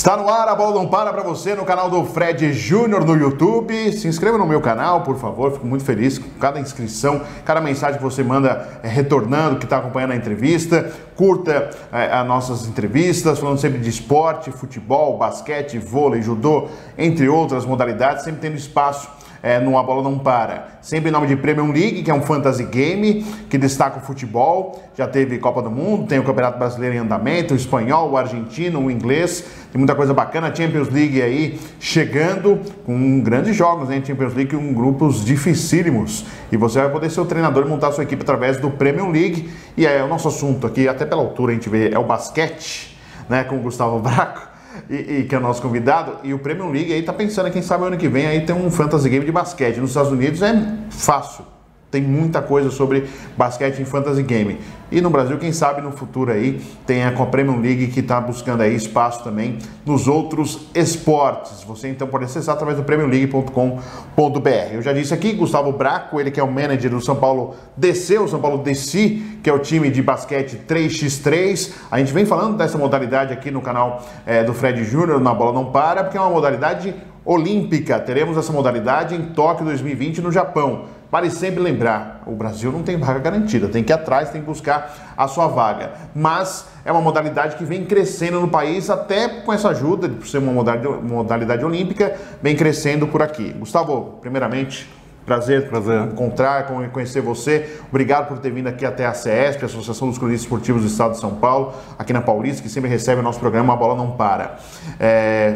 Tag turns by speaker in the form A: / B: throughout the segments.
A: Está no ar, a bola não para você no canal do Fred Júnior no YouTube. Se inscreva no meu canal, por favor, fico muito feliz com cada inscrição, cada mensagem que você manda retornando, que está acompanhando a entrevista. Curta as nossas entrevistas, falando sempre de esporte, futebol, basquete, vôlei, judô, entre outras modalidades, sempre tendo espaço no A Bola Não Para. Sempre em nome de Premium League, que é um fantasy game que destaca o futebol. Já teve Copa do Mundo, tem o Campeonato Brasileiro em andamento, o espanhol, o argentino, o inglês. Tem muita coisa bacana. Champions League aí chegando com grandes jogos, né? Champions League com grupos dificílimos. E você vai poder ser o treinador e montar a sua equipe através do Premium League. E aí, o nosso assunto aqui, até pela altura a gente vê, é o basquete, né? Com o Gustavo Braco. Que é o nosso convidado, e o Premium League aí tá pensando, quem sabe ano que vem aí tem um fantasy game de basquete. Nos Estados Unidos é fácil, tem muita coisa sobre basquete em fantasy game. E no Brasil, quem sabe no futuro aí tem a Premium League que está buscando aí espaço também nos outros esportes. Você então pode acessar através do premiumleague.com.br. Eu já disse aqui, Gustavo Braco, ele que é o manager do São Paulo DC, o São Paulo DC, que é o time de basquete 3x3. A gente vem falando dessa modalidade aqui no canal do Fred Júnior, na Bola Não Para, porque é uma modalidade olímpica. Teremos essa modalidade em Tóquio 2020 no Japão. Vale sempre lembrar, o Brasil não tem vaga garantida, tem que ir atrás, tem que buscar a sua vaga. Mas é uma modalidade que vem crescendo no país, até com essa ajuda, por ser uma modalidade olímpica, vem crescendo por aqui. Gustavo, primeiramente, prazer encontrar, conhecer você. Obrigado por ter vindo aqui até a CESP, a Associação dos Cronistas Esportivos do Estado de São Paulo, aqui na Paulista, que sempre recebe o nosso programa A Bola Não Para.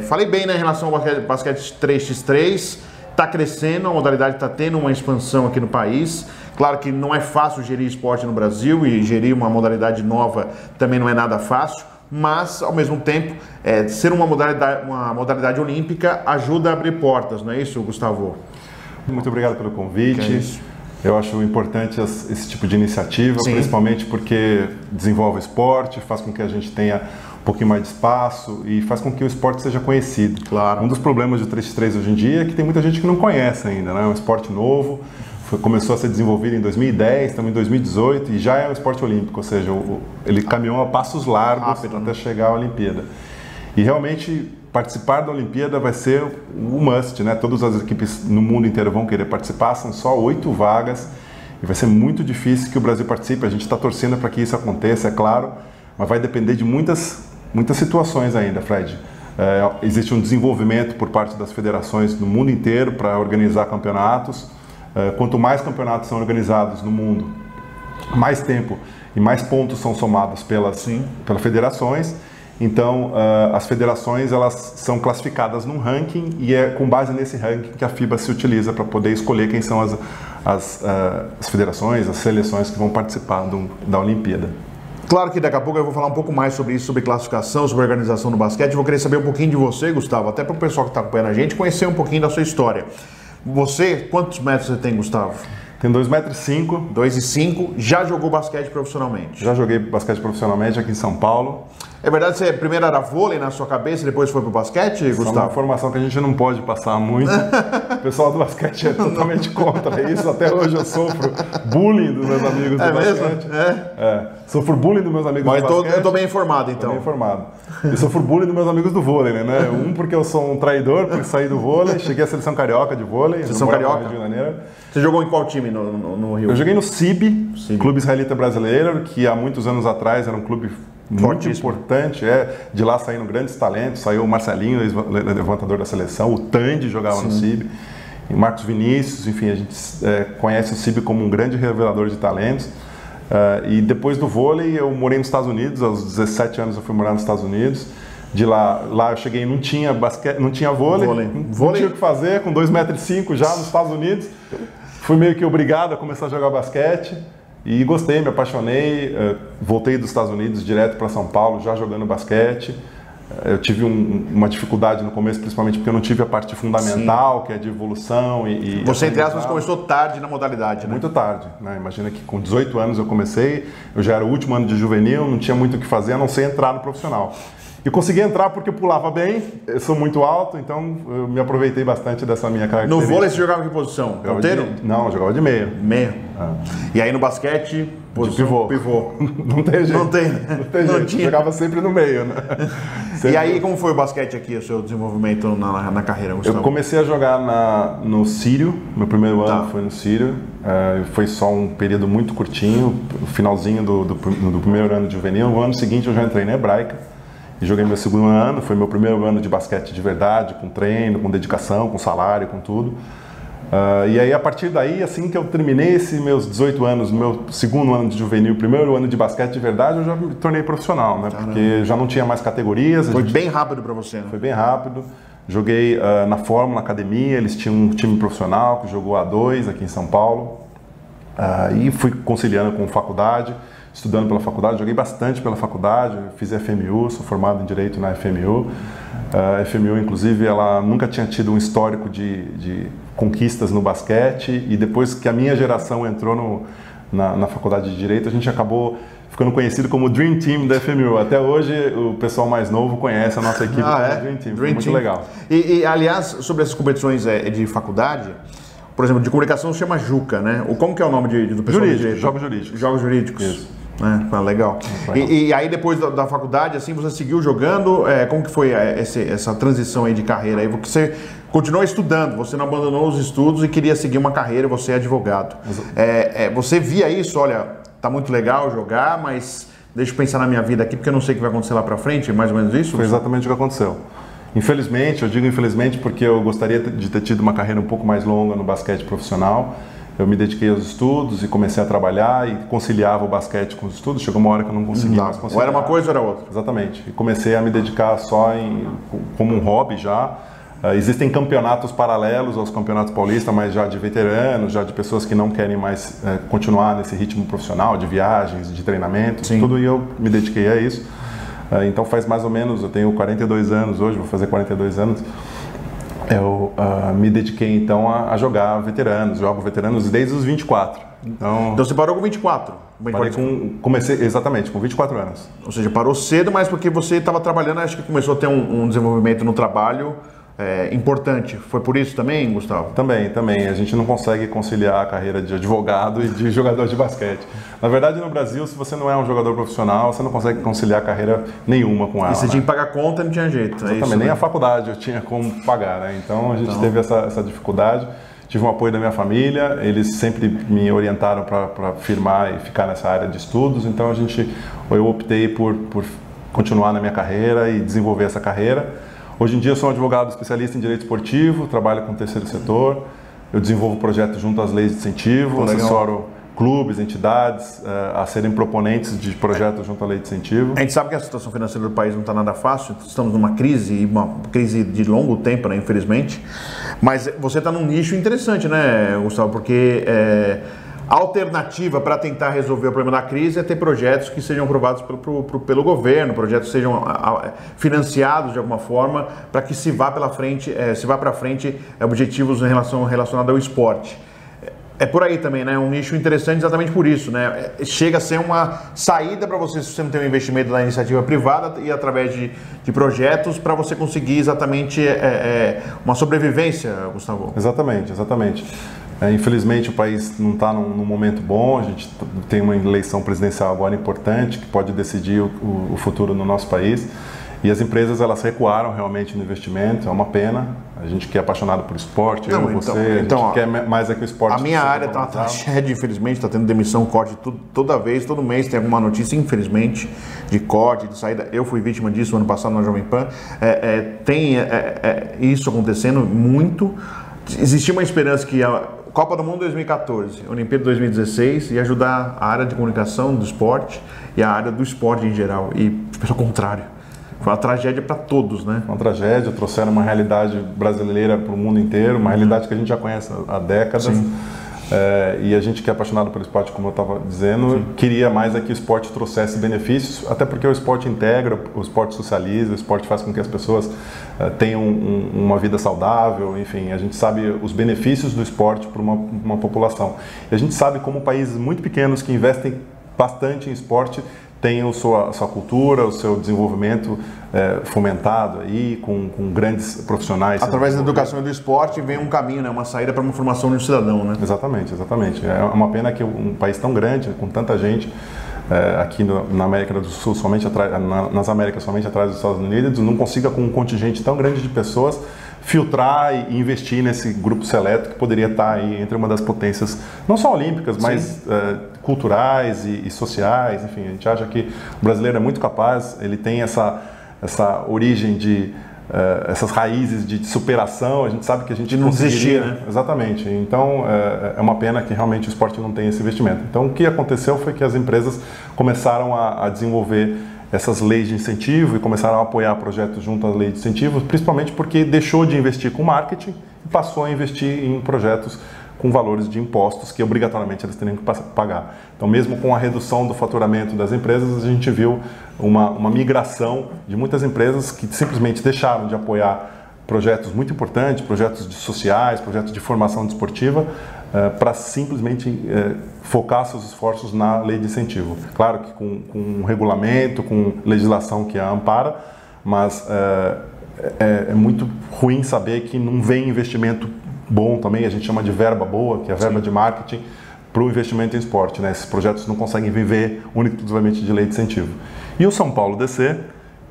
A: Falei bem, né, em relação ao basquete 3x3, está crescendo, a modalidade está tendo uma expansão aqui no país. Claro que não é fácil gerir esporte no Brasil, e gerir uma modalidade nova também não é nada fácil, mas ao mesmo tempo, ser uma modalidade olímpica ajuda a abrir portas, não é isso, Gustavo?
B: Muito obrigado pelo convite. Eu acho importante esse tipo de iniciativa, sim, principalmente porque desenvolve o esporte, faz com que a gente tenha um pouquinho mais de espaço e faz com que o esporte seja conhecido. Claro. Um dos problemas do 3x3 hoje em dia é que tem muita gente que não conhece ainda, né? É um esporte novo, começou a ser desenvolvido em 2010, estamos em 2018 e já é um esporte olímpico, ou seja, ele caminhou a passos largos até chegar à Olimpíada. E realmente participar da Olimpíada vai ser um must, né? Todas as equipes no mundo inteiro vão querer participar, são só 8 vagas e vai ser muito difícil que o Brasil participe. A gente está torcendo para que isso aconteça, é claro, mas vai depender de muitas situações ainda, Fred. Existe um desenvolvimento por parte das federações no mundo inteiro para organizar campeonatos. Quanto mais campeonatos são organizados no mundo, mais tempo e mais pontos são somados pelas federações. Então, as federações elas são classificadas num ranking e é com base nesse ranking que a FIBA se utiliza para poder escolher quem são as federações, as seleções que vão participar da Olimpíada.
A: Claro que daqui a pouco eu vou falar um pouco mais sobre isso, sobre classificação, sobre organização do basquete. Vou querer saber um pouquinho de você, Gustavo, até para o pessoal que está acompanhando a gente conhecer um pouquinho da sua história. Você, quantos metros você tem, Gustavo?
B: Tenho 2,5 m.
A: 2,5 m. Já jogou basquete profissionalmente?
B: Já joguei basquete profissionalmente aqui em São Paulo.
A: É verdade que você primeiro era vôlei na sua cabeça e depois foi pro basquete, Gustavo?
B: É uma informação que a gente não pode passar muito. O pessoal do basquete é totalmente contra isso. Até hoje eu sofro bullying dos meus amigos do basquete. Sofro bullying dos meus amigos do basquete.
A: Mas eu tô bem informado, então.
B: Tô bem informado. E sofro bullying dos meus amigos do vôlei, né? Um porque eu sou um traidor, porque saí do vôlei. Cheguei à seleção carioca de vôlei.
A: Seleção carioca?
B: Rio de Janeiro.
A: Você jogou em qual time no Rio?
B: Eu joguei no CIB, Clube Israelita Brasileiro, que há muitos anos atrás era um clube muito importante, de lá saíram grandes talentos, saiu o Marcelinho, levantador da seleção, o Tandy jogava no CIB, e Marcos Vinícius, enfim, a gente conhece o CIB como um grande revelador de talentos. E depois do vôlei eu morei nos Estados Unidos, aos 17 anos eu fui morar nos Estados Unidos. De lá eu cheguei e não tinha basquete, não tinha vôlei, não tinha o que fazer, com 2,5 m já nos Estados Unidos. Fui meio que obrigado a começar a jogar basquete. E gostei, me apaixonei, voltei dos Estados Unidos direto para São Paulo, já jogando basquete. Eu tive uma dificuldade no começo, principalmente porque eu não tive a parte fundamental, que é de evolução e
A: você, entre aspas, começou tarde na modalidade, né?
B: Muito tarde, né? Imagina que com 18 anos eu comecei, eu já era o último ano de juvenil, não tinha muito o que fazer, a não ser entrar no profissional. E consegui entrar porque eu pulava bem, eu sou muito alto, então eu me aproveitei bastante dessa minha característica.
A: No vôlei você jogava em que posição? Ponteiro?
B: Não, eu jogava de meio.
A: Meio. E aí no basquete? Posição pivô.
B: Não tem jeito.
A: Não tem
B: jeito.
A: Tinha.
B: Jogava sempre no meio, né? Sempre.
A: E aí, como foi o basquete aqui, o seu desenvolvimento na carreira, Gustavo?
B: Eu comecei a jogar no Sírio, meu primeiro ano foi no Sírio. Foi só um período muito curtinho, o finalzinho do primeiro ano de juvenil. No ano seguinte eu já entrei na Hebraica e joguei meu segundo ano. Foi meu primeiro ano de basquete de verdade, com treino, com dedicação, com salário, com tudo. E aí, a partir daí, assim que eu terminei esses meus 18 anos, meu segundo ano de juvenil, primeiro ano de basquete de verdade, eu já me tornei profissional, né? Porque já não tinha mais categorias.
A: Foi bem rápido para você, né?
B: Foi bem rápido. Joguei na Fórmula Academia, eles tinham um time profissional que jogou A2 aqui em São Paulo. E fui conciliando com faculdade, estudando pela faculdade, joguei bastante pela faculdade, fiz FMU, sou formado em Direito na FMU. A FMU, inclusive, ela nunca tinha tido um histórico de conquistas no basquete, e depois que a minha geração entrou na faculdade de Direito, a gente acabou ficando conhecido como Dream Team da FMU. Até hoje o pessoal mais novo conhece a nossa equipe como Dream Team. Foi muito legal.
A: E, aliás, sobre essas competições de faculdade, por exemplo, de comunicação se chama JUCA, né? Como que é o nome do pessoal de Direito?
B: Jogos Jurídicos.
A: Jogos Jurídicos. Isso. Legal. E aí depois da faculdade, assim, você seguiu jogando, como que foi essa transição aí de carreira aí? Porque você continuou estudando, você não abandonou os estudos e queria seguir uma carreira, você é advogado. Você via isso, olha, tá muito legal jogar, mas deixa eu pensar na minha vida aqui, porque eu não sei o que vai acontecer lá pra frente, mais ou menos isso?
B: Foi exatamente o que aconteceu. Infelizmente, eu digo infelizmente porque eu gostaria de ter tido uma carreira um pouco mais longa no basquete profissional. Eu me dediquei aos estudos e comecei a trabalhar e conciliava o basquete com os estudos. Chegou uma hora que eu não conseguia mais conciliar.
A: Ou era uma coisa ou era outra.
B: Exatamente. E comecei a me dedicar só como um hobby já. Existem campeonatos paralelos aos campeonatos paulistas, mas já de veteranos, já de pessoas que não querem mais continuar nesse ritmo profissional, de viagens, de treinamento, tudo, e eu me dediquei a isso. Então faz mais ou menos, eu tenho 42 anos hoje, vou fazer 42 anos, eu me dediquei então a jogar veteranos, jogo veteranos desde os 24.
A: Então você parou com 24?
B: Comecei exatamente, com 24 anos.
A: Ou seja, parou cedo, mas porque você estava trabalhando, acho que começou a ter um desenvolvimento no trabalho importante. Foi por isso também, Gustavo?
B: Também. A gente não consegue conciliar a carreira de advogado e de jogador de basquete. Na verdade, no Brasil, se você não é um jogador profissional, você não consegue conciliar carreira nenhuma com ela.
A: E você tinha que pagar conta e não tinha jeito.
B: Exatamente,
A: isso,
B: nem a faculdade eu tinha como pagar, né? Então a gente teve essa dificuldade. Tive um apoio da minha família, eles sempre me orientaram para firmar e ficar nessa área de estudos, então eu optei por continuar na minha carreira e desenvolver essa carreira. Hoje em dia eu sou um advogado especialista em direito esportivo, trabalho com o terceiro setor, eu desenvolvo projetos junto às leis de incentivo, assessoro clubes, entidades a serem proponentes de projetos junto à lei de incentivo.
A: A gente sabe que a situação financeira do país não está nada fácil, estamos numa crise de longo tempo, né, infelizmente, mas você está num nicho interessante, né, Gustavo, porque a alternativa para tentar resolver o problema da crise é ter projetos que sejam aprovados pelo governo, projetos que sejam financiados de alguma forma para que se vá para frente objetivos relacionados ao esporte. É por aí também, né? Um nicho interessante exatamente por isso, né? Chega a ser uma saída para você, se você não tem um investimento na iniciativa privada e através de projetos para você conseguir exatamente uma sobrevivência, Gustavo.
B: Exatamente. Infelizmente o país não está num momento bom, a gente tem uma eleição presidencial agora importante que pode decidir o futuro no nosso país, e as empresas elas recuaram realmente no investimento, é uma pena. A gente que é apaixonado por esporte, a gente quer mais que o esporte.
A: A minha área está uma tragédia, infelizmente, está tendo demissão, corte, todo mês tem alguma notícia, infelizmente, de corte, de saída. Eu fui vítima disso ano passado na Jovem Pan. Tem isso acontecendo muito. Existia uma esperança que a Copa do Mundo 2014, Olimpíada 2016 ia ajudar a área de comunicação do esporte e a área do esporte em geral, e pelo contrário. Foi uma tragédia para todos, né?
B: Uma tragédia, trouxeram uma realidade brasileira para o mundo inteiro, uma realidade que a gente já conhece há décadas. E a gente que é apaixonado pelo esporte, como eu estava dizendo, queria mais que o esporte trouxesse benefícios, até porque o esporte integra, o esporte socializa, o esporte faz com que as pessoas tenham uma vida saudável, enfim, a gente sabe os benefícios do esporte para uma população. E a gente sabe como países muito pequenos que investem bastante em esporte tem a sua cultura, o seu desenvolvimento fomentado aí, com grandes profissionais.
A: Através da educação e do esporte vem um caminho, né? Uma saída para uma formação de um cidadão, né?
B: Exatamente, exatamente. É uma pena que um país tão grande, com tanta gente, aqui na América do Sul, nas Américas, somente atrás dos Estados Unidos, não consiga, com um contingente tão grande de pessoas, filtrar e investir nesse grupo seleto que poderia estar aí entre uma das potências, não só olímpicas, mas culturais e sociais. Enfim, a gente acha que o brasileiro é muito capaz, ele tem essa origem de essas raízes de superação. A gente sabe que a gente
A: não desistir, né?
B: Exatamente. Então é uma pena que realmente o esporte não tenha esse investimento. Então o que aconteceu foi que as empresas começaram a desenvolver essas leis de incentivo e começaram a apoiar projetos junto à lei de incentivo, principalmente porque deixou de investir com marketing e passou a investir em projetos com valores de impostos que obrigatoriamente eles teriam que pagar. Então, mesmo com a redução do faturamento das empresas, a gente viu uma migração de muitas empresas que simplesmente deixaram de apoiar projetos muito importantes, projetos sociais, projetos de formação desportiva, para simplesmente focar seus esforços na lei de incentivo. Claro que com um regulamento, com legislação que a ampara, mas é muito ruim saber que não vem investimento bom também, a gente chama de verba boa, que é a verba de marketing, para o investimento em esporte, né? Esses projetos não conseguem viver unicamente de lei de incentivo. E o São Paulo DC,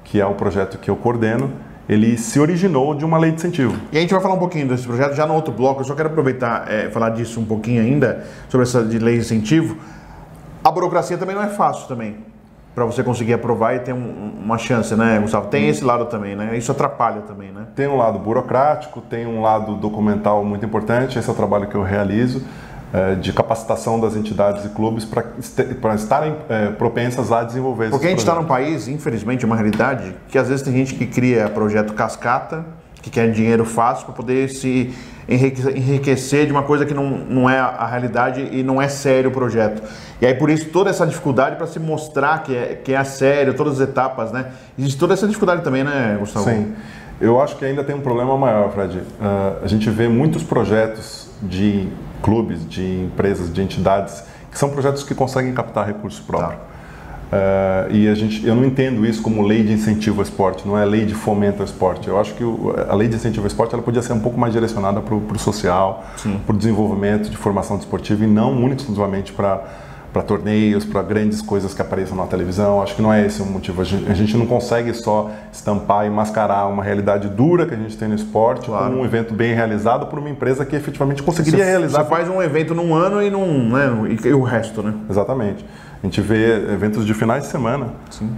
B: que é o projeto que eu coordeno, ele se originou de uma lei de incentivo.
A: E a gente vai falar um pouquinho desse projeto já no outro bloco. Eu só quero aproveitar falar disso um pouquinho ainda, sobre essa de lei de incentivo. A burocracia também não é fácil também, para você conseguir aprovar e ter uma chance, né, Gustavo? Tem esse lado também, né? Isso atrapalha também, né?
B: Tem um lado burocrático, tem um lado documental muito importante. Esse é o trabalho que eu realizo, de capacitação das entidades e clubes para estarem propensas a desenvolver.
A: Porque a gente está num país, infelizmente, uma realidade, que às vezes tem gente que cria projeto cascata, que quer dinheiro fácil para poder se enriquecer de uma coisa que não é a realidade e não é sério o projeto. E aí por isso toda essa dificuldade para se mostrar que é sério, todas as etapas, né? Existe toda essa dificuldade também, né, Gustavo?
B: Sim. Eu acho que ainda tem um problema maior, Fred. A gente vê muitos projetos de clubes, de empresas, de entidades, que são projetos que conseguem captar recursos próprios. E eu não entendo isso como lei de incentivo ao esporte, não é lei de fomento ao esporte. Eu acho que a lei de incentivo ao esporte ela podia ser um pouco mais direcionada para o social, para o desenvolvimento de formação desportiva e não única e exclusivamente para torneios, para grandes coisas que apareçam na televisão. Acho que não é esse o motivo. A gente não consegue só estampar e mascarar uma realidade dura que a gente tem no esporte com um evento bem realizado por uma empresa que efetivamente conseguiria realizar.
A: Você faz um evento num ano e o resto, né?
B: Exatamente. A gente vê eventos de finais de semana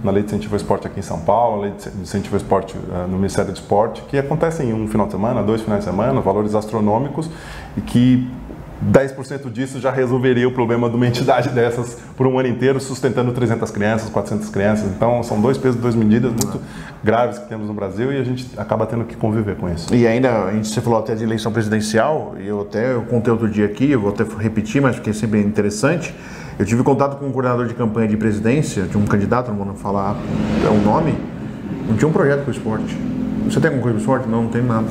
B: na Lei de Incentivo ao Esporte aqui em São Paulo, Lei de Incentivo ao Esporte no Ministério do Esporte, que acontecem em um final de semana, 2 finais de semana, valores astronômicos, e que 10% disso já resolveria o problema de uma entidade dessas por um ano inteiro, sustentando 300 crianças, 400 crianças. Então, são 2 pesos, 2 medidas muito graves que temos no Brasil e a gente acaba tendo que conviver com isso.
A: E ainda, você falou até de eleição presidencial, e eu contei outro dia aqui, eu vou até repetir, mas porque é sempre interessante. Eu tive contato com um coordenador de campanha de presidência, de um candidato, não vou falar o nome, não tinha um projeto com o esporte. Você tem alguma coisa com o esporte? Não tem nada.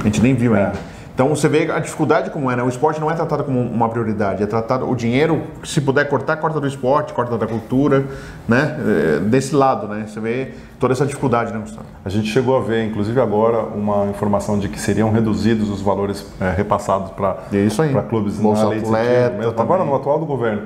A: A gente nem viu ainda. Então você vê a dificuldade como é, né? O esporte não é tratado como uma prioridade, é tratado o dinheiro, se puder cortar, corta do esporte, corta da cultura, né? Desse lado, né? Você vê toda essa dificuldade, né, Gustavo?
B: A gente chegou a ver, inclusive agora, uma informação de que seriam reduzidos os valores repassados para clubes
A: Bolsa
B: na lei de
A: incentivo,
B: agora no atual do governo.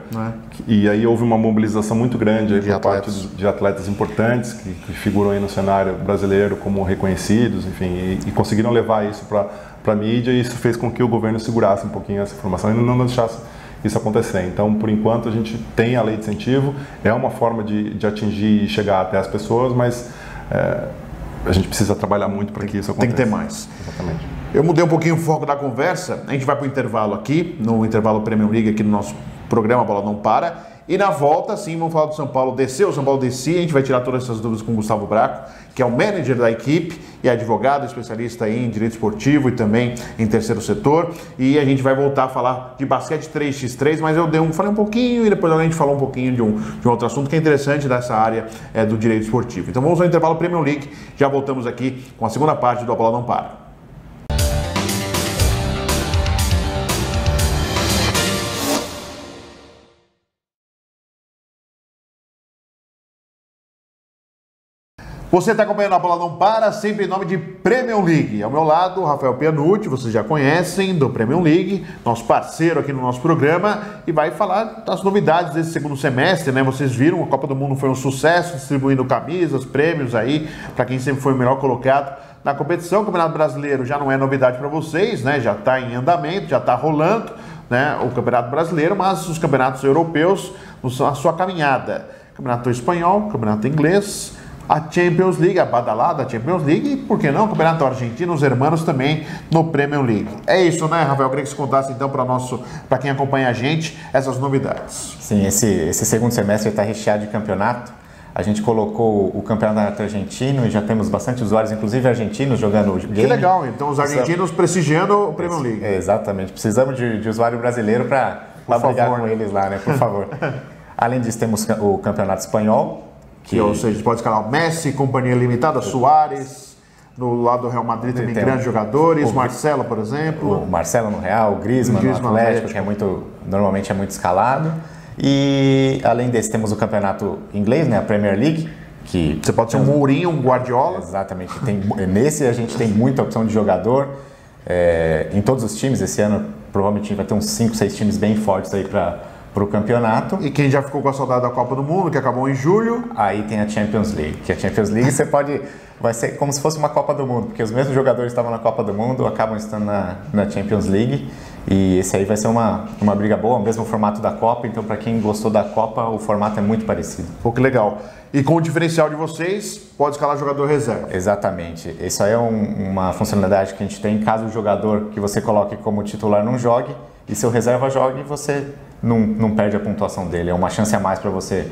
B: E aí houve uma mobilização muito grande aí por parte de atletas importantes que figuram aí no cenário brasileiro como reconhecidos, enfim, e conseguiram levar isso para a mídia, e isso fez com que o governo segurasse um pouquinho essa informação e não deixasse isso acontecer. Então, por enquanto, a gente tem a lei de incentivo, é uma forma de atingir e chegar até as pessoas, mas a gente precisa trabalhar muito para que isso aconteça.
A: Tem que ter mais.
B: Exatamente.
A: Eu mudei um pouquinho o foco da conversa, a gente vai para o intervalo aqui, no intervalo Premier League aqui no nosso programa Bola Não Para. E na volta, sim, vamos falar do São Paulo DC, o São Paulo DC, a gente vai tirar todas essas dúvidas com o Gustavo Braco, que é o manager da equipe e advogado, especialista em direito esportivo e também em terceiro setor. E a gente vai voltar a falar de basquete 3x3, mas eu falei um pouquinho e depois a gente falou um pouquinho de um outro assunto que é interessante dessa área do direito esportivo. Então vamos ao intervalo Premier League, já voltamos aqui com a segunda parte do A Bola Não Para. Você está acompanhando a Bola Não Para, sempre em nome de Premium League. Ao meu lado, Rafael Pianucci, vocês já conhecem, do Premium League, nosso parceiro aqui no nosso programa, e vai falar das novidades desse segundo semestre, né? Vocês viram, a Copa do Mundo foi um sucesso, distribuindo camisas, prêmios aí, para quem sempre foi o melhor colocado na competição. O Campeonato Brasileiro já não é novidade para vocês, né? Já está em andamento, já está rolando, né? O Campeonato Brasileiro, mas os campeonatos europeus na sua caminhada. Campeonato Espanhol, Campeonato Inglês, a Champions League, a badalada Champions League, e por que não o Campeonato Argentino, os hermanos também no Premium League. É isso, né, Rafael? Eu queria que você contasse então para quem acompanha a gente essas novidades.
C: Sim, esse segundo semestre está recheado de campeonato. A gente colocou o Campeonato Argentino e já temos bastante usuários, inclusive argentinos, jogando o game.
A: Que legal, então os argentinos prestigiando o Premium League.
C: Exatamente, precisamos de usuário brasileiro para brigar com eles lá, né, por favor. Além disso, temos o Campeonato Espanhol,
A: ou seja, pode escalar o Messi, Companhia Limitada, Suárez, no lado do Real Madrid também grandes jogadores, Marcelo, por exemplo.
C: O Marcelo no Real, o Griezmann no Atlético, que normalmente é muito escalado. E além desse, temos o Campeonato Inglês, né, a Premier League. Que
A: você pode ser um Mourinho, um Guardiola.
C: Exatamente. Nesse a gente tem muita opção de jogador. Em todos os times, esse ano provavelmente vai ter uns 5, 6 times bem fortes aí para o campeonato.
A: E quem já ficou com a saudade da Copa do Mundo, que acabou em julho?
C: Aí tem a Champions League, que a Champions League vai ser como se fosse uma Copa do Mundo, porque os mesmos jogadores estavam na Copa do Mundo, acabam estando na Champions League, e esse aí vai ser uma briga boa, o mesmo formato da Copa, então para quem gostou da Copa, o formato é muito parecido.
A: Pô, que legal. E com o diferencial de vocês, pode escalar jogador reserva.
C: Exatamente. Isso aí é uma funcionalidade que a gente tem, caso o jogador que você coloque como titular não jogue, e seu reserva jogue, você não perde a pontuação dele. É uma chance a mais para você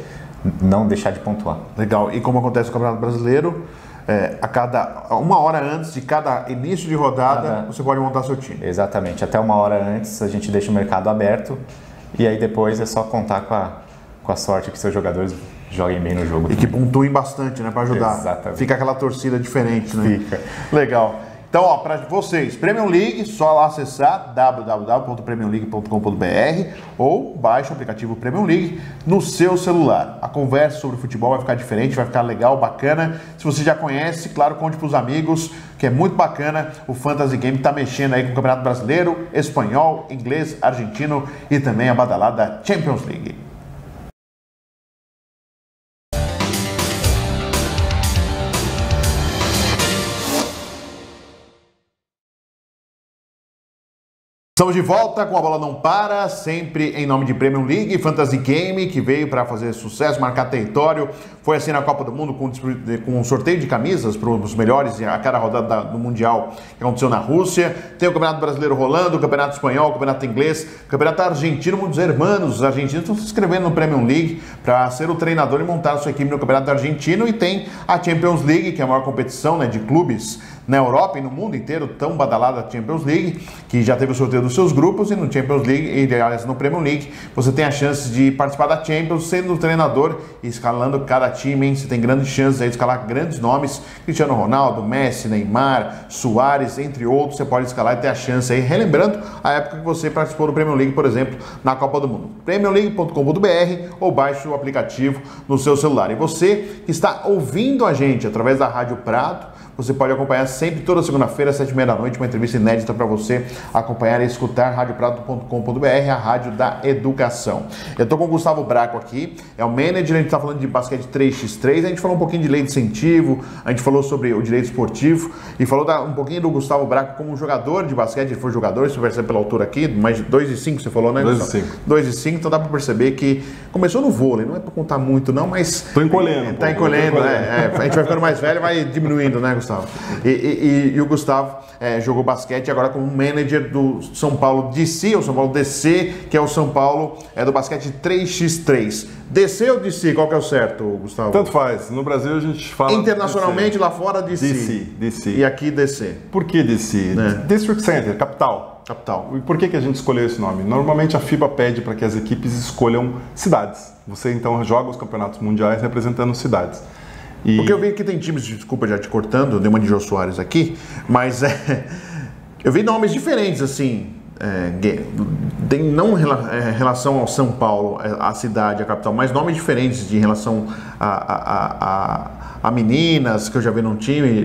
C: não deixar de pontuar.
A: Legal. E como acontece no Campeonato Brasileiro, uma hora antes de cada início de rodada, você pode montar seu time.
C: Exatamente. Até uma hora antes a gente deixa o mercado aberto e aí depois é só contar com a sorte que seus jogadores joguem bem no jogo.
A: E que pontuem bastante, né, para ajudar.
C: Exatamente.
A: Fica aquela torcida diferente, né?
C: Fica.
A: Legal. Então, para vocês, Premium League, só lá acessar www.premiumleague.com.br ou baixe o aplicativo Premium League no seu celular. A conversa sobre futebol vai ficar diferente, vai ficar legal, bacana. Se você já conhece, claro, conte para os amigos, que é muito bacana. O Fantasy Game está mexendo aí com o Campeonato Brasileiro, Espanhol, Inglês, Argentino e também a badalada Champions League. Estamos de volta com a Bola Não Para, sempre em nome de Premium League, Fantasy Game, que veio para fazer sucesso, marcar território. Foi assim na Copa do Mundo com um sorteio de camisas para os melhores a cada rodada do Mundial que aconteceu na Rússia. Tem o Campeonato Brasileiro rolando, o Campeonato Espanhol, o Campeonato Inglês, o Campeonato Argentino, muitos hermanos. Os argentinos estão se inscrevendo no Premium League para ser o treinador e montar a sua equipe no Campeonato Argentino. E tem a Champions League, que é a maior competição, né, de clubes na Europa e no mundo inteiro, tão badalada a Champions League, que já teve o sorteio dos seus grupos, e no Champions League, e aliás no Premium League, você tem a chance de participar da Champions, sendo o treinador e escalando cada time, hein? Você tem grandes chances aí de escalar grandes nomes, Cristiano Ronaldo, Messi, Neymar, Suárez, entre outros, você pode escalar e ter a chance aí, relembrando a época que você participou do Premium League, por exemplo, na Copa do Mundo. premiumleague.com.br ou baixe o aplicativo no seu celular. E você que está ouvindo a gente através da Rádio Prado, você pode acompanhar sempre, toda segunda-feira, às 7h30 da noite, uma entrevista inédita para você acompanhar e escutar radioprado.com.br, a rádio da educação. Eu estou com o Gustavo Braco aqui, é o manager, a gente está falando de basquete 3x3, a gente falou um pouquinho de lei de incentivo, a gente falou sobre o direito esportivo e falou um pouquinho do Gustavo Braco como jogador de basquete, ele foi jogador, você percebe pela altura aqui, mais de 2,5 você falou, né, Gustavo? 2,5, então dá para perceber que começou no vôlei, não é para contar muito não, mas...
B: Estou encolhendo.
A: Está encolhendo, né? A gente vai ficando mais velho, vai diminuindo, né, Gustavo? E o Gustavo jogou basquete agora como manager do São Paulo DC, ou São Paulo DC, que é o São Paulo do basquete 3x3. DC ou DC? Qual que é o certo, Gustavo?
B: Tanto faz. No Brasil a gente fala...
A: Internacionalmente, DC. Lá fora, DC.
B: DC.
A: E aqui, DC.
B: Por que DC? District Center, capital.
A: Capital.
B: E por que a gente escolheu esse nome? Normalmente a FIBA pede para que as equipes escolham cidades. Você então joga os campeonatos mundiais representando cidades.
A: Porque eu vi que tem times, desculpa já te cortando, dei uma de Jô Soares aqui, mas eu vi nomes diferentes, assim, tem não relação ao São Paulo, a cidade, a capital, mas nomes diferentes de relação a meninas que eu já vi num time,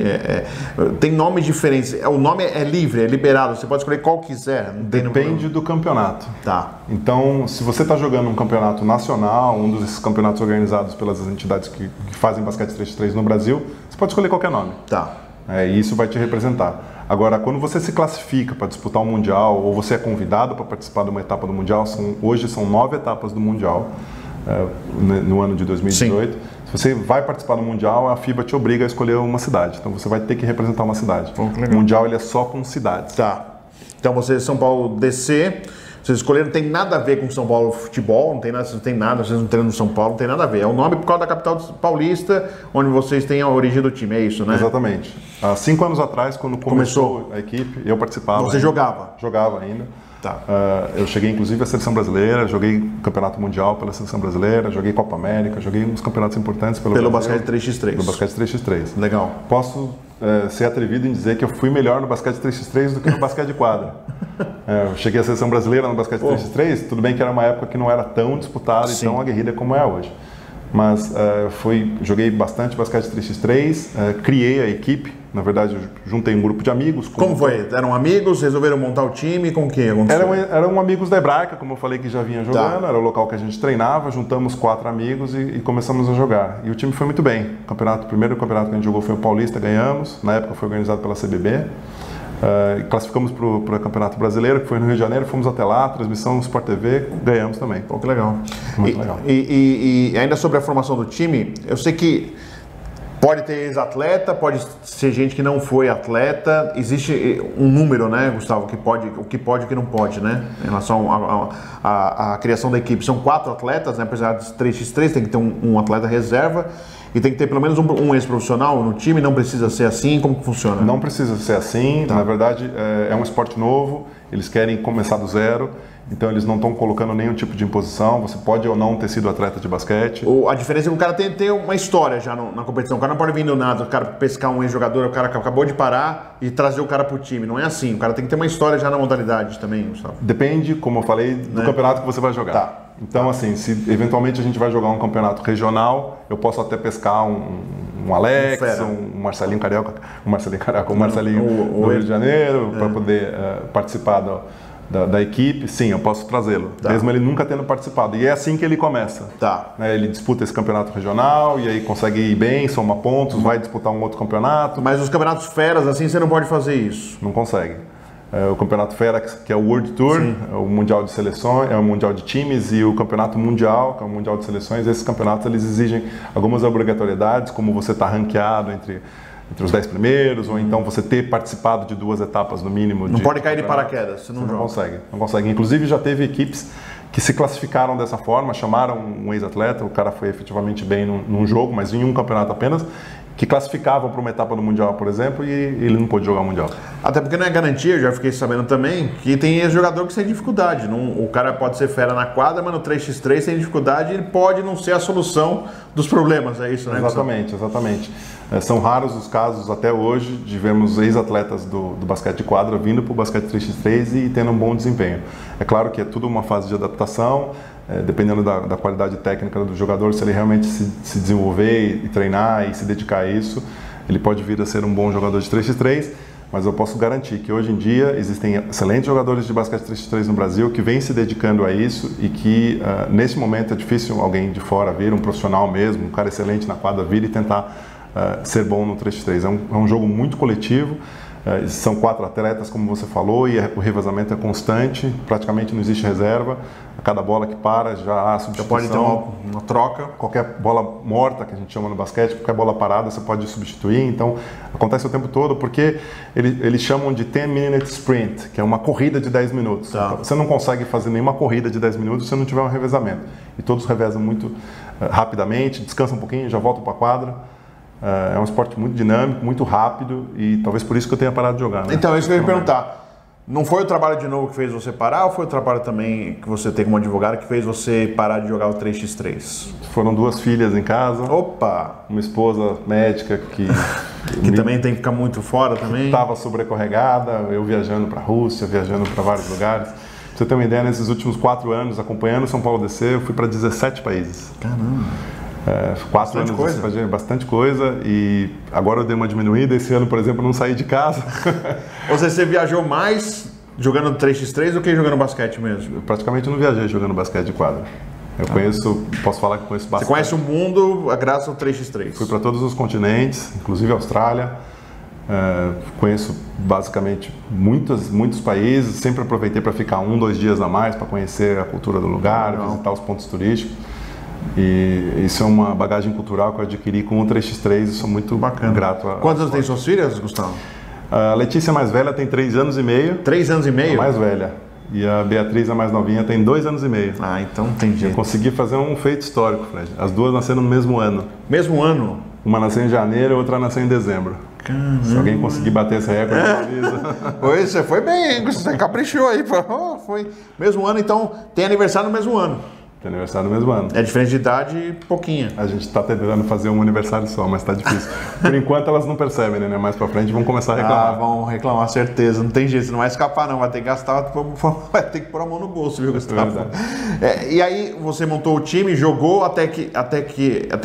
A: tem nomes diferentes. O nome é livre, é liberado, você pode escolher qual quiser.
B: Depende do campeonato.
A: Tá.
B: Então, se você está jogando um campeonato nacional, um desses campeonatos organizados pelas entidades que fazem basquete 3x3 no Brasil, você pode escolher qualquer nome.
A: Tá.
B: E isso vai te representar. Agora, quando você se classifica para disputar um Mundial, ou você é convidado para participar de uma etapa do Mundial, hoje são 9 etapas do Mundial, no ano de 2018. Sim. Se você vai participar do Mundial, a FIBA te obriga a escolher uma cidade. Então, você vai ter que representar uma cidade. O Mundial ele é só com cidades.
A: Tá. Então, você São Paulo DC... Vocês escolheram, não tem nada a ver com São Paulo futebol, não tem nada, vocês não treinam no São Paulo, não tem nada a ver. É o nome por causa da capital paulista, onde vocês têm a origem do time, é isso, né?
B: Exatamente. Há 5 anos atrás, quando começou a equipe, eu participava.
A: Você jogava?
B: Jogava ainda.
A: Tá.
B: Eu cheguei inclusive à Seleção Brasileira, joguei Campeonato Mundial pela Seleção Brasileira, joguei Copa América, joguei uns campeonatos importantes pelo
A: basquete 3x3.
B: Pelo basquete 3x3.
A: Legal.
B: Posso ser atrevido em dizer que eu fui melhor no basquete 3x3 do que no basquete de quadra. Eu cheguei à Seleção Brasileira no basquete 3x3, tudo bem que era uma época que não era tão disputada e tão aguerrida como é hoje. Mas joguei bastante basquete 3x3, criei a equipe, na verdade eu juntei um grupo de amigos.
A: Como foi? Eram amigos, resolveram montar o time, com o que aconteceu?
B: Eram amigos da Hebraica, como eu falei que já vinha jogando, era o local que a gente treinava, juntamos 4 amigos e começamos a jogar. E o time foi muito bem. O primeiro campeonato que a gente jogou foi o Paulista, ganhamos, na época foi organizado pela CBB. Classificamos para o Campeonato Brasileiro, que foi no Rio de Janeiro, fomos até lá, transmissão no Sport TV, ganhamos também.
A: Pô, que legal.
B: Muito legal.
A: E ainda sobre a formação do time, eu sei que pode ter ex-atleta, pode ser gente que não foi atleta, existe um número, né, Gustavo, o que pode e o que não pode, né, em relação à criação da equipe. São 4 atletas, né, apesar de 3x3, tem que ter um atleta reserva. E tem que ter pelo menos um ex-profissional no time, não precisa ser assim, como que funciona?
B: Não precisa ser assim, na verdade é um esporte novo, eles querem começar do zero, então eles não estão colocando nenhum tipo de imposição, você pode ou não ter sido atleta de basquete.
A: A diferença é que o cara tem que ter uma história já na competição, o cara não pode vir do nada, o cara pescar um ex-jogador, o cara acabou de parar e trazer o cara pro time, não é assim, o cara tem que ter uma história já na modalidade também, Gustavo.
B: Depende, como eu falei, do campeonato que você vai jogar.
A: Tá.
B: Então, assim, se eventualmente a gente vai jogar um campeonato regional, eu posso até pescar um Alex, um Marcelinho Carioca, um Marcelinho do Rio de Janeiro, para poder participar da equipe. Sim, eu posso trazê-lo, mesmo ele nunca tendo participado. E é assim que ele começa.
A: Tá.
B: Ele disputa esse campeonato regional e aí consegue ir bem, soma pontos, vai disputar um outro campeonato.
A: Mas os campeonatos feras, assim, você não pode fazer isso?
B: Não consegue. O Campeonato Fera, que é o World Tour, o Mundial de Seleções, é o Mundial de Times, e o Campeonato Mundial, que é o Mundial de Seleções. Esses campeonatos eles exigem algumas obrigatoriedades, como você estar ranqueado entre os 10 primeiros, ou então você ter participado de 2 etapas no mínimo.
A: Não pode cair de paraquedas, você não
B: consegue. Não consegue. Inclusive já teve equipes que se classificaram dessa forma, chamaram um ex-atleta, o cara foi efetivamente bem num jogo, mas em um campeonato apenas, que classificavam para uma etapa do Mundial, por exemplo, e ele não pôde jogar o Mundial.
A: Até porque não é garantia, eu já fiquei sabendo também, que tem jogador que tem dificuldade. O cara pode ser fera na quadra, mas no 3x3 tem dificuldade e ele pode não ser a solução dos problemas, é isso, né?
B: Exatamente, exatamente. São raros os casos até hoje de vermos ex-atletas do basquete de quadra vindo para o basquete 3x3 e tendo um bom desempenho. É claro que é tudo uma fase de adaptação, dependendo da qualidade técnica do jogador, se ele realmente se desenvolver e treinar e se dedicar a isso, ele pode vir a ser um bom jogador de 3x3, mas eu posso garantir que hoje em dia existem excelentes jogadores de basquete 3x3 no Brasil que vêm se dedicando a isso e que nesse momento é difícil alguém de fora vir, um profissional mesmo, um cara excelente na quadra, vir e tentar ser bom no 3x3. É um jogo muito coletivo. São 4 atletas, como você falou, e o revezamento é constante, praticamente não existe reserva. A cada bola que para já há substituição.
A: Já pode ter uma troca.
B: Qualquer bola morta, que a gente chama no basquete, qualquer bola parada você pode substituir. Então, acontece o tempo todo, porque eles chamam de 10-minute sprint, que é uma corrida de 10 minutos.
A: Tá.
B: Então, você não consegue fazer nenhuma corrida de 10 minutos se você não tiver um revezamento. E todos revezam muito rapidamente, descansam um pouquinho, já voltam para a quadra. É um esporte muito dinâmico, muito rápido e talvez por isso que eu tenha parado de jogar. Né?
A: Então, isso que eu ia perguntar. Não foi o trabalho de novo que fez você parar ou foi o trabalho também que você tem como advogado que fez você parar de jogar o 3x3?
B: Foram 2 filhas em casa.
A: Opa!
B: Uma esposa médica que
A: também tem que ficar muito fora também.
B: Estava sobrecarregada, eu viajando para a Rússia, viajando para vários lugares. Pra você ter uma ideia, nesses últimos 4 anos, acompanhando o São Paulo DC, eu fui para 17 países.
A: Caramba!
B: 4 anos, bastante coisa, e agora eu dei uma diminuída. Esse ano, por exemplo, eu não saí de casa.
A: Ou seja, você viajou mais jogando 3x3 do que jogando basquete mesmo?
B: Eu praticamente não viajei jogando basquete de quadra. Eu conheço, posso falar que conheço bastante.
A: Você conhece o mundo graças ao 3x3?
B: Fui para todos os continentes, inclusive a Austrália. Conheço basicamente muitos países. Sempre aproveitei para ficar 1-2 dias a mais para conhecer a cultura do lugar, visitar os pontos turísticos. E isso é uma bagagem cultural que eu adquiri com o 3x3 e sou muito grato.
A: Quantos anos tem suas filhas, Gustavo?
B: A Letícia, mais velha, tem 3 anos e meio.
A: 3 anos e meio?
B: A mais velha. E a Beatriz, a mais novinha, tem 2 anos e meio.
A: Ah, então tem jeito.
B: Eu consegui fazer um feito histórico, Fred. As duas nasceram no mesmo ano.
A: Mesmo ano?
B: Uma nasceu em janeiro, a outra nasceu em dezembro.
A: Caramba.
B: Se alguém conseguir bater esse recorde, avisa.
A: Pois, você foi bem, hein? Você caprichou aí. Foi mesmo ano, então tem aniversário no mesmo ano.
B: Tem aniversário no mesmo ano.
A: É diferença de idade, pouquinha.
B: A gente está tentando fazer um aniversário só, mas está difícil. Por enquanto elas não percebem, né? Mais pra frente vão começar a reclamar.
A: Ah, vão reclamar, certeza. Não tem jeito, você não vai escapar não. Vai ter que gastar, vai ter que pôr a mão no bolso, viu, Gustavo? E aí você montou o time, jogou até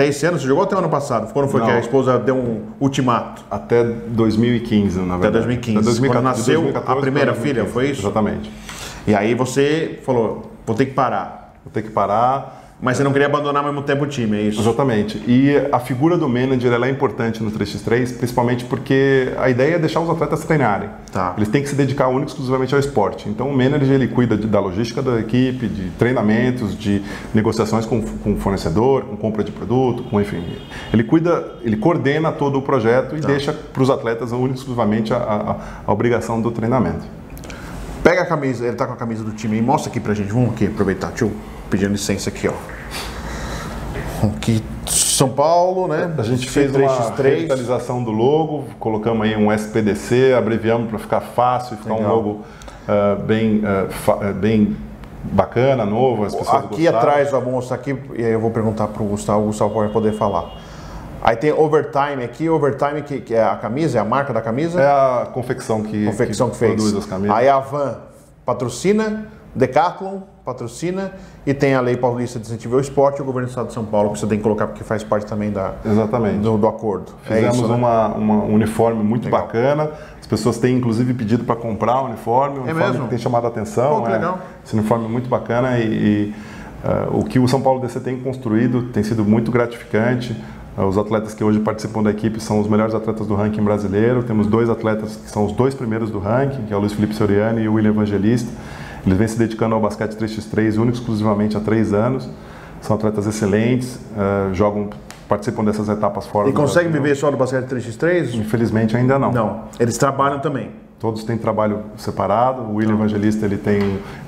A: esse ano? Você jogou até o ano passado? Quando foi que a esposa deu um ultimato?
B: Até 2015, na verdade.
A: Até 2015.
B: Até 2014,
A: quando nasceu
B: 2014,
A: a primeira
B: 2015,
A: filha, foi isso?
B: Exatamente.
A: E aí você falou, vou ter que parar.
B: Vou ter que parar.
A: Mas você não queria abandonar ao mesmo tempo o time, é isso?
B: Exatamente. E a figura do manager ela é importante no 3x3, principalmente porque a ideia é deixar os atletas treinarem.
A: Tá.
B: Eles têm que se dedicar única e exclusivamente ao esporte. Então o manager ele cuida da logística da equipe, de treinamentos, de negociações com o fornecedor, com compra de produto, enfim. Ele coordena todo o projeto e deixa para os atletas única e exclusivamente a obrigação do treinamento.
A: Pega a camisa, ele tá com a camisa do time e mostra aqui pra gente. Vamos aqui aproveitar, tio. Pedindo licença aqui, ó. Aqui, São Paulo, né?
B: A gente fez uma revitalização do logo, colocamos aí um SPDC, abreviamos para ficar fácil e ficar um logo bem bacana, novo, as pessoas
A: aqui
B: gostaram.
A: Atrás, ó, vou mostrar aqui e aí eu vou perguntar pro Gustavo, o Gustavo vai poder falar. Aí tem Overtime aqui, Overtime que é a camisa, é a marca da camisa?
B: É a confecção que
A: fez.
B: Produz as camisas.
A: Aí a Van patrocina, Decathlon patrocina e tem a Lei Paulista de Incentivo ao Esporte e o Governo do Estado de São Paulo, que você tem que colocar porque faz parte também do acordo.
B: Fizemos
A: isso, né?
B: um uniforme muito bacana. As pessoas têm inclusive pedido para comprar o uniforme.
A: Mesmo?
B: Que tem chamado a atenção.
A: Pô, que legal.
B: Esse uniforme é muito bacana o que o São Paulo DC tem construído tem sido muito gratificante. Os atletas que hoje participam da equipe são os melhores atletas do ranking brasileiro. Temos 2 atletas que são os 2 primeiros do ranking, que é o Luiz Felipe Soriani e o William Evangelista. Eles vêm se dedicando ao basquete 3x3 único exclusivamente há 3 anos. São atletas excelentes, participam dessas etapas fora.
A: E conseguem viver só do basquete 3x3?
B: Infelizmente ainda não.
A: Não, eles trabalham também.
B: Todos têm trabalho separado. O William Evangelista ele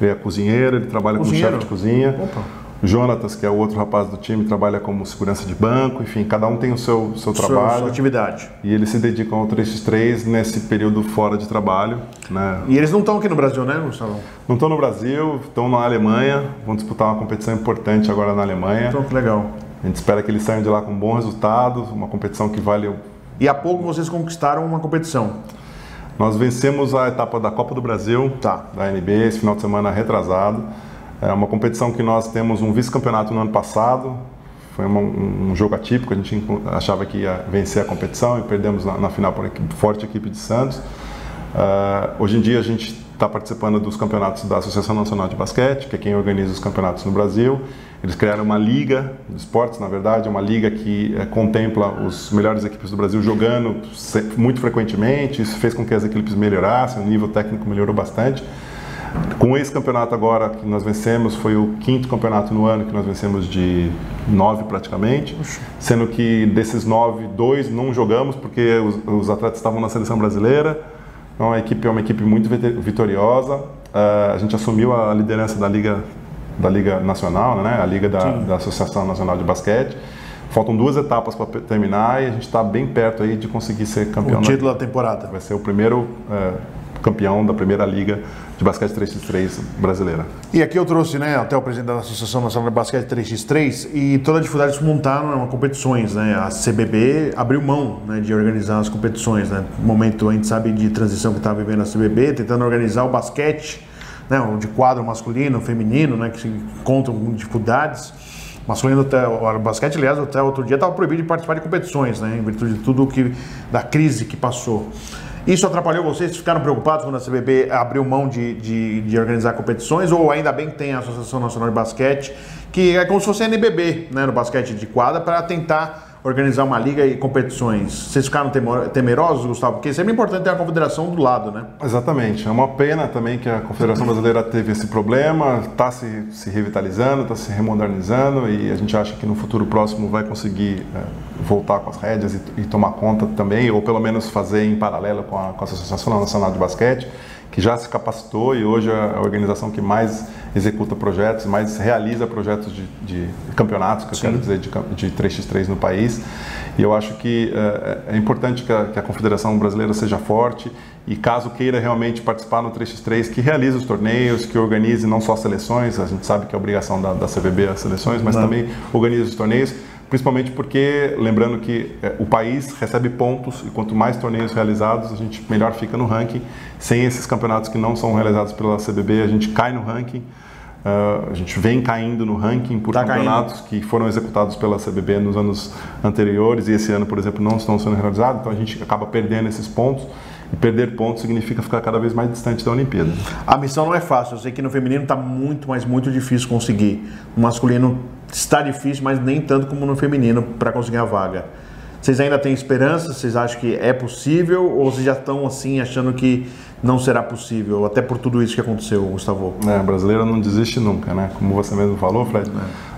B: é cozinheiro, ele trabalha como chefe de cozinha.
A: Opa.
B: O Jonatas, que é o outro rapaz do time, trabalha como segurança de banco. Enfim, cada um tem o seu trabalho.
A: Sua atividade.
B: E eles se dedicam ao 3x3 nesse período fora de trabalho. Né?
A: E eles não estão aqui no Brasil, né, Gustavo?
B: Não estão no Brasil, estão na Alemanha. Vão disputar uma competição importante agora na Alemanha.
A: Então, que legal.
B: A gente espera que eles saiam de lá com bons resultados, uma competição que vale...
A: E há pouco vocês conquistaram uma competição.
B: Nós vencemos a etapa da Copa do Brasil, da NBA, esse final de semana retrasado. É uma competição que nós temos um vice-campeonato no ano passado. Foi um jogo atípico, a gente achava que ia vencer a competição e perdemos na final por forte equipe de Santos. Hoje em dia a gente está participando dos campeonatos da Associação Nacional de Basquete, que é quem organiza os campeonatos no Brasil. Eles criaram uma liga de esportes, na verdade, uma liga que contempla os melhores equipes do Brasil jogando muito frequentemente. Isso fez com que as equipes melhorassem, o nível técnico melhorou bastante. Com esse campeonato agora que nós vencemos, foi o 5º campeonato no ano que nós vencemos de 9 praticamente, sendo que desses 9, 2 não jogamos porque os atletas estavam na seleção brasileira. Então a equipe é uma equipe muito vitoriosa. A gente assumiu a liderança da Liga Nacional, né? A Liga da Associação Nacional de Basquete. Faltam 2 etapas para terminar e a gente está bem perto aí de conseguir ser campeão.
A: O título da temporada.
B: Vai ser o primeiro campeão da primeira liga de basquete 3x3 brasileira.
A: E aqui eu trouxe, né, até o presidente da Associação Nacional de Basquete 3x3 e toda a dificuldade de se montar competições, né? A CBB abriu mão, né, de organizar as competições, né? No momento a gente sabe de transição que está vivendo a CBB, tentando organizar o basquete né, de quadro masculino, feminino, né, que se encontram com dificuldades. Masculino, o basquete, aliás, até outro dia estava proibido de participar de competições, né, em virtude de tudo da crise que passou. Isso atrapalhou vocês? Ficaram preocupados quando a CBB abriu mão de organizar competições? Ou ainda bem que tem a Associação Nacional de Basquete, que é como se fosse a NBB, né, no basquete de quadra, para tentar organizar uma liga e competições. Vocês ficaram temerosos, Gustavo? Porque é sempre importante ter a confederação do lado, né?
B: Exatamente. É uma pena também que a Confederação Brasileira teve esse problema, está se revitalizando, está se remodernizando e a gente acha que no futuro próximo vai conseguir voltar com as rédeas e tomar conta também, ou pelo menos fazer em paralelo com a Associação Nacional de Basquete, que já se capacitou e hoje é a organização que mais executa projetos, mais realiza projetos de campeonatos, que eu quero dizer, de 3x3 no país. E eu acho que é importante que a Confederação Brasileira seja forte e caso queira realmente participar no 3x3, que realize os torneios, que organize não só as seleções, a gente sabe que é obrigação da CBB as seleções, mas também organize os torneios, principalmente porque, lembrando que o país recebe pontos e quanto mais torneios realizados, a gente melhor fica no ranking. Sem esses campeonatos que não são realizados pela CBB, a gente cai no ranking. A gente vem caindo no ranking por campeonatos que foram executados pela CBB nos anos anteriores e esse ano, por exemplo, não estão sendo realizados, então a gente acaba perdendo esses pontos. E perder pontos significa ficar cada vez mais distante da Olimpíada.
A: A missão não é fácil, eu sei que no feminino está muito, mas muito difícil conseguir. No masculino está difícil, mas nem tanto como no feminino para conseguir a vaga. Vocês ainda têm esperança? Vocês acham que é possível ou vocês já estão assim achando que não será possível, até por tudo isso que aconteceu, Gustavo?
B: A brasileira não desiste nunca, né? Como você mesmo falou, Fred.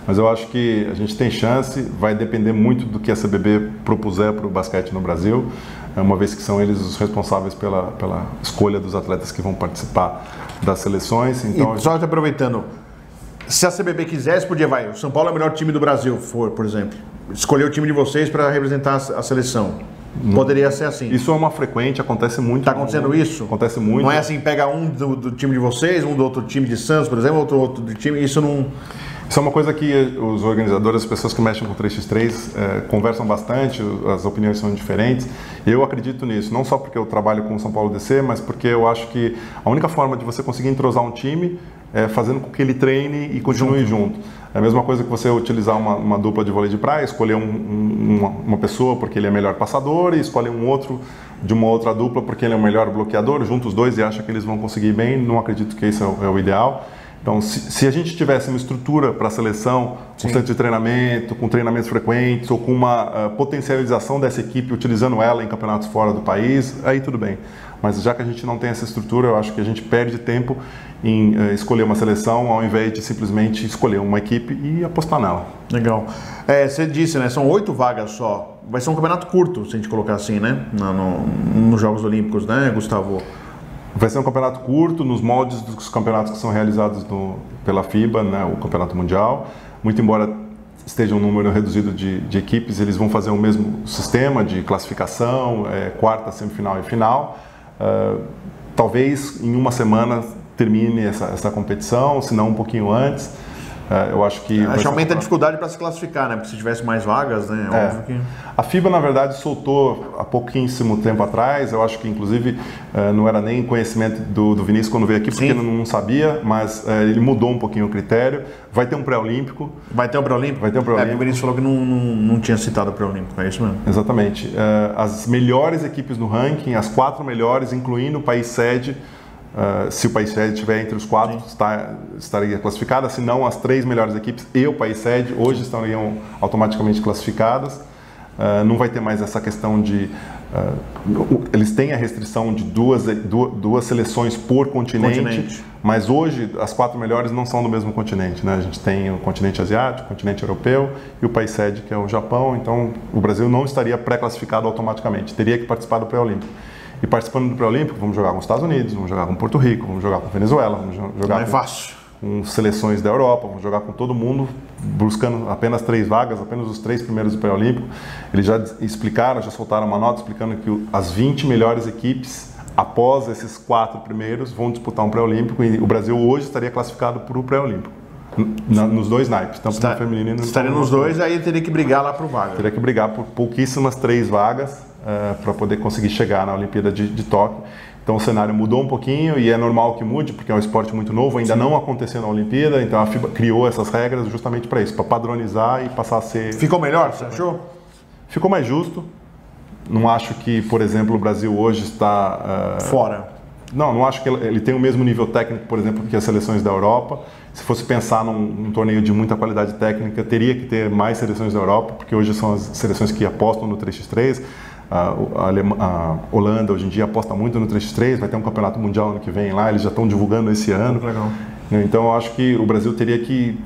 B: Mas eu acho que a gente tem chance, vai depender muito do que a CBB propuser para o basquete no Brasil, uma vez que são eles os responsáveis pela escolha dos atletas que vão participar das seleções. Então,
A: só te aproveitando, se a CBB quisesse, podia, o São Paulo é o melhor time do Brasil, por exemplo, escolher o time de vocês para representar a seleção. Poderia ser assim.
B: Isso é uma frequente, acontece muito.
A: Está acontecendo isso?
B: Acontece muito.
A: Não é assim, pega um do time de vocês, um do outro time de Santos, por exemplo, outro do time, isso não...
B: Isso é uma coisa que os organizadores, as pessoas que mexem com 3x3 conversam bastante, as opiniões são diferentes. Eu acredito nisso, não só porque eu trabalho com o São Paulo DC, mas porque eu acho que a única forma de você conseguir entrosar um time é fazendo com que ele treine e continue junto. É a mesma coisa que você utilizar uma dupla de vôlei de praia, escolher uma pessoa porque ele é melhor passador e escolher um outro de uma outra dupla porque ele é o melhor bloqueador, junta os dois e acha que eles vão conseguir bem. Não acredito que isso é o ideal. Então, se a gente tivesse uma estrutura para a seleção, com centro de treinamento, com treinamentos frequentes ou com uma potencialização dessa equipe, utilizando ela em campeonatos fora do país, aí tudo bem. Mas já que a gente não tem essa estrutura, eu acho que a gente perde tempo em escolher uma seleção ao invés de simplesmente escolher uma equipe e apostar nela.
A: Legal. Você disse, né? São 8 vagas só. Vai ser um campeonato curto, se a gente colocar assim, né? Nos Jogos Olímpicos, né, Gustavo?
B: Vai ser um campeonato curto, nos moldes dos campeonatos que são realizados pela FIBA, né, o Campeonato Mundial. Muito embora esteja um número reduzido de equipes, eles vão fazer o mesmo sistema de classificação, quarta, semifinal e final. Talvez em uma semana termine essa competição, se não um pouquinho antes. Eu acho que
A: aumenta a dificuldade para se classificar, né? Porque se tivesse mais vagas, né? Óbvio que...
B: A FIBA, na verdade, soltou há pouquíssimo tempo atrás. Eu acho que, inclusive, não era nem conhecimento do Vinícius quando veio aqui, porque ele não sabia, mas ele mudou um pouquinho o critério. Vai ter um pré-olímpico.
A: Vai ter um pré-olímpico?
B: Vai ter um pré-olímpico.
A: O Vinícius falou que não tinha citado o pré-olímpico, é isso mesmo?
B: Exatamente. As melhores equipes no ranking, as 4 melhores, incluindo o país sede, se o país sede estiver entre os 4, estaria classificada. Se não, as 3 melhores equipes e o país sede hoje estariam automaticamente classificadas. Não vai ter mais essa questão de... eles têm a restrição de duas seleções por continente, mas hoje as 4 melhores não são do mesmo continente, né? A gente tem o continente asiático, o continente europeu e o país sede, que é o Japão. Então, o Brasil não estaria pré-classificado automaticamente, teria que participar do pré-olímpico. E participando do pré-olímpico, vamos jogar com os Estados Unidos, vamos jogar com Porto Rico, vamos jogar com Venezuela, vamos jogar com seleções da Europa, vamos jogar com todo mundo, buscando apenas 3 vagas, apenas os 3 primeiros do pré-olímpico. Eles já explicaram, já soltaram uma nota explicando que as 20 melhores equipes, após esses 4 primeiros, vão disputar um pré-olímpico e o Brasil hoje estaria classificado para o pré-olímpico. Nos 2 naipes, tanto no feminino e no...
A: Estaria nos 2, aí teria que brigar lá por vaga.
B: Teria que brigar por pouquíssimas 3 vagas para poder conseguir chegar na Olimpíada de Tóquio. Então o cenário mudou um pouquinho e é normal que mude, porque é um esporte muito novo, ainda não aconteceu na Olimpíada, então a FIBA criou essas regras justamente para isso, para padronizar e passar a ser...
A: Ficou melhor, você achou?
B: Ficou mais justo. Não acho que, por exemplo, o Brasil hoje está...
A: Fora.
B: Não acho que ele tem o mesmo nível técnico, por exemplo, que as seleções da Europa. Se fosse pensar num torneio de muita qualidade técnica, teria que ter mais seleções da Europa, porque hoje são as seleções que apostam no 3x3. A Holanda hoje em dia aposta muito no 3x3, vai ter um campeonato mundial ano que vem lá, eles já estão divulgando esse ano.
A: Legal.
B: Então eu acho que o Brasil teria que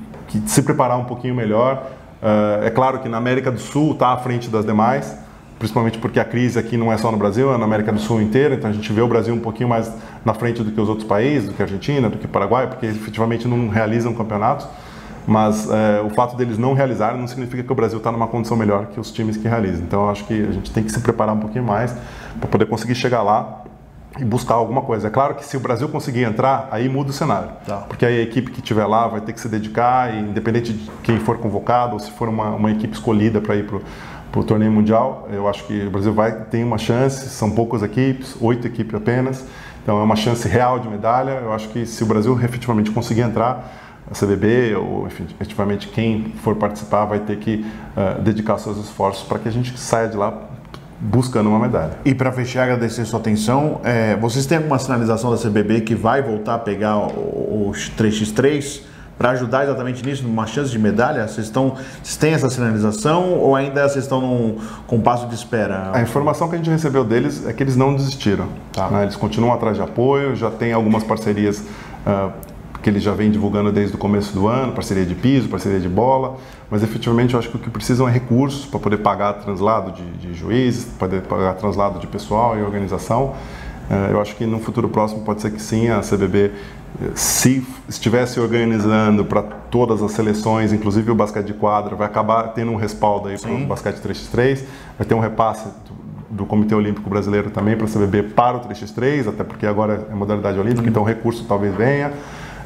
B: se preparar um pouquinho melhor. É claro que na América do Sul está à frente das demais, principalmente porque a crise aqui não é só no Brasil, é na América do Sul inteira, então a gente vê o Brasil um pouquinho mais na frente do que os outros países, do que a Argentina, do que o Paraguai, porque efetivamente não realizam campeonatos. Mas o fato deles não realizarem não significa que o Brasil está numa condição melhor que os times que realizam. Então eu acho que a gente tem que se preparar um pouquinho mais para poder conseguir chegar lá e buscar alguma coisa. É claro que se o Brasil conseguir entrar, aí muda o cenário.
A: Tá.
B: Porque aí a equipe que estiver lá vai ter que se dedicar, e independente de quem for convocado ou se for uma equipe escolhida para ir para o torneio mundial, eu acho que o Brasil tem uma chance, são poucas equipes, 8 equipes apenas, então é uma chance real de medalha. Eu acho que se o Brasil efetivamente conseguir entrar, a CBB ou efetivamente quem for participar vai ter que dedicar seus esforços para que a gente saia de lá buscando uma medalha.
A: E para fechar, agradecer sua atenção, vocês têm alguma sinalização da CBB que vai voltar a pegar os 3x3 para ajudar exatamente nisso, numa chance de medalha? Vocês têm essa sinalização ou ainda vocês estão com passo de espera?
B: A informação que a gente recebeu deles é que eles não desistiram.
A: Tá.
B: Né? Eles continuam atrás de apoio, já tem algumas parcerias que eles já vêm divulgando desde o começo do ano, parceria de piso, parceria de bola, mas efetivamente eu acho que o que precisam é recursos para poder pagar translado de juízes, para poder pagar translado de pessoal e organização. Eu acho que no futuro próximo pode ser que sim, a CBB, se estivesse organizando para todas as seleções, inclusive o basquete de quadra, vai acabar tendo um respaldo aí para o basquete 3x3, vai ter um repasse do Comitê Olímpico Brasileiro também para a CBB para o 3x3, até porque agora é modalidade olímpica, então o recurso talvez venha.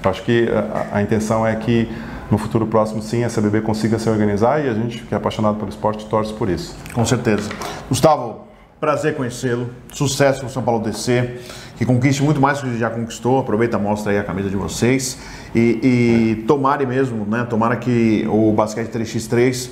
B: Eu acho que a intenção é que no futuro próximo, sim, a CBB consiga se organizar e a gente, que é apaixonado pelo esporte, torce por isso.
A: Com certeza. Gustavo, prazer conhecê-lo. Sucesso com o São Paulo DC. Que conquiste muito mais do que já conquistou. Aproveita, mostra aí a camisa de vocês. E tomara mesmo, né? Tomara que o basquete 3x3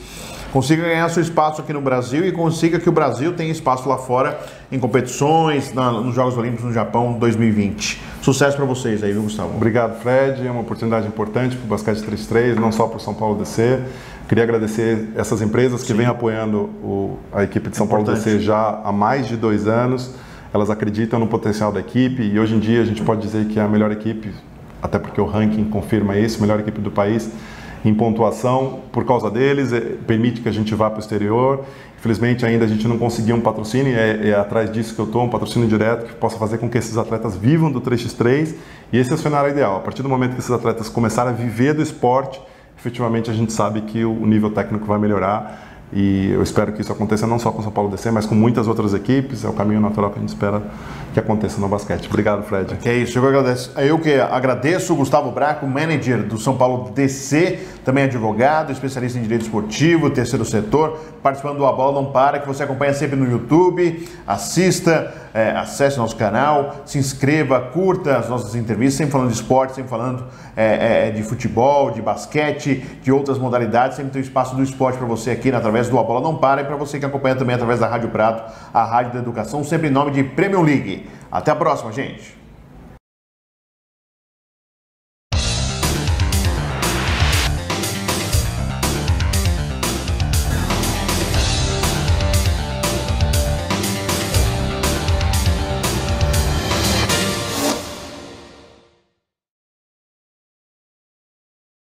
A: consiga ganhar seu espaço aqui no Brasil e consiga que o Brasil tenha espaço lá fora em competições, nos Jogos Olímpicos no Japão 2020. Sucesso para vocês aí, viu, Gustavo?
B: Obrigado, Fred. É uma oportunidade importante para o basquete 3x3, não só para o São Paulo DC. Queria agradecer essas empresas que vêm apoiando a equipe de São Paulo DC já há mais de 2 anos. Elas acreditam no potencial da equipe e hoje em dia a gente pode dizer que é a melhor equipe, até porque o ranking confirma isso, a melhor equipe do país em pontuação. Por causa deles, permite que a gente vá para o exterior. Infelizmente ainda a gente não conseguiu um patrocínio, é atrás disso que eu estou, um patrocínio direto que possa fazer com que esses atletas vivam do 3x3 e esse é o cenário ideal. A partir do momento que esses atletas começarem a viver do esporte, efetivamente a gente sabe que o nível técnico vai melhorar e eu espero que isso aconteça não só com o São Paulo DC, mas com muitas outras equipes. É o caminho natural que a gente espera que aconteça no basquete. Obrigado, Fred.
A: Que é isso, eu que agradeço o Gustavo Braco, manager do São Paulo DC, também advogado, especialista em direito esportivo, terceiro setor, participando do A Bola Não Para, que você acompanha sempre no YouTube, assista, acesse nosso canal, se inscreva, curta as nossas entrevistas, sempre falando de esporte, sempre falando de futebol, de basquete, de outras modalidades, sempre tem um espaço do esporte para você aqui através do A Bola Não Para e para você que acompanha também através da Rádio Prato, a Rádio da Educação, sempre em nome de Premium League. Até a próxima, gente!